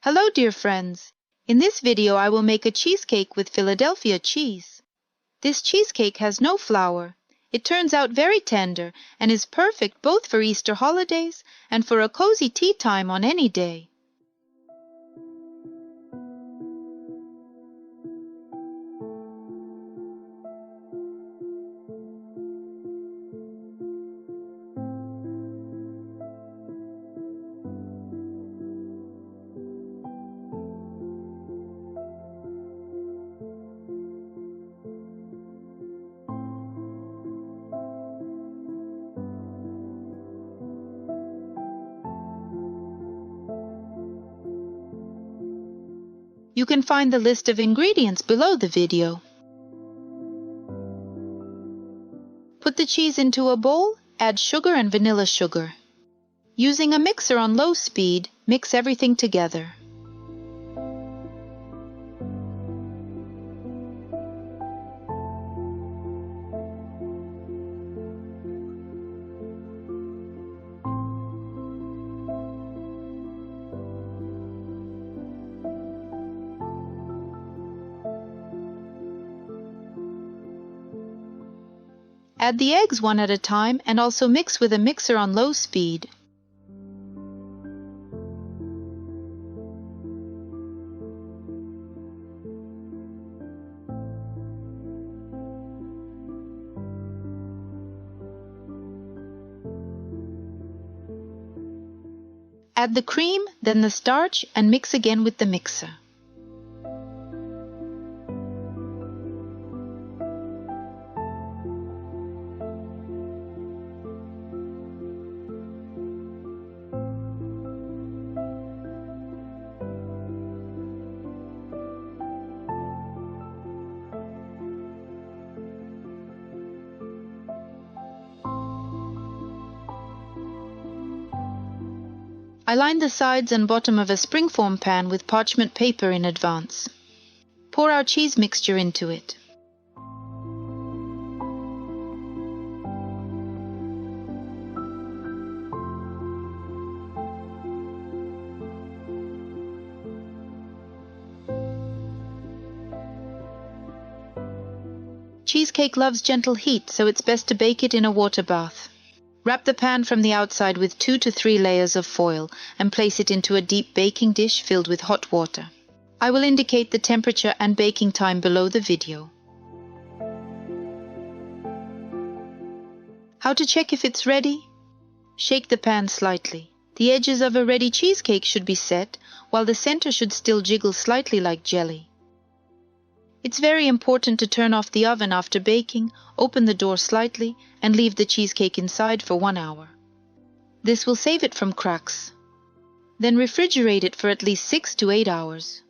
Hello, dear friends. In this video, I will make a cheesecake with Philadelphia cheese. This cheesecake has no flour. It turns out very tender and is perfect both for Easter holidays and for a cozy tea time on any day. You can find the list of ingredients below the video. Put the cheese into a bowl, add sugar and vanilla sugar. Using a mixer on low speed, mix everything together. Add the eggs one at a time and also mix with a mixer on low speed. Add the cream, then the starch, and mix again with the mixer. I lined the sides and bottom of a Springform pan with parchment paper in advance. Pour our cheese mixture into it. Cheesecake loves gentle heat, so it's best to bake it in a water bath. Wrap the pan from the outside with 2 to 3 layers of foil and place it into a deep baking dish filled with hot water. I will indicate the temperature and baking time below the video. How to check if it's ready? Shake the pan slightly. The edges of a ready cheesecake should be set, while the center should still jiggle slightly like jelly. It's very important to turn off the oven after baking, open the door slightly, and leave the cheesecake inside for 1 hour. This will save it from cracks. Then refrigerate it for at least 6 to 8 hours.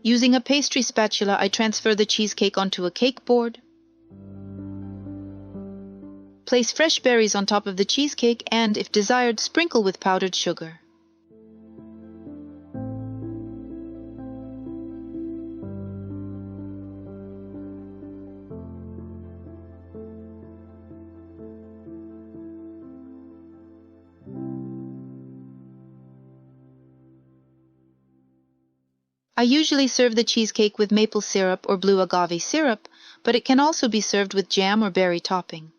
Using a pastry spatula, I transfer the cheesecake onto a cake board. Place fresh berries on top of the cheesecake and, if desired, sprinkle with powdered sugar. I usually serve the cheesecake with maple syrup or blue agave syrup, but it can also be served with jam or berry topping.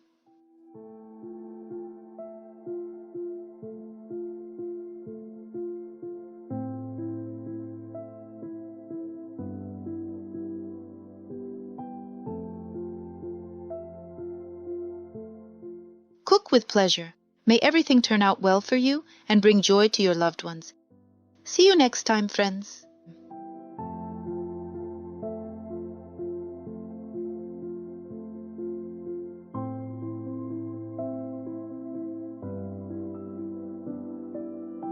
Cook with pleasure. May everything turn out well for you and bring joy to your loved ones. See you next time, friends.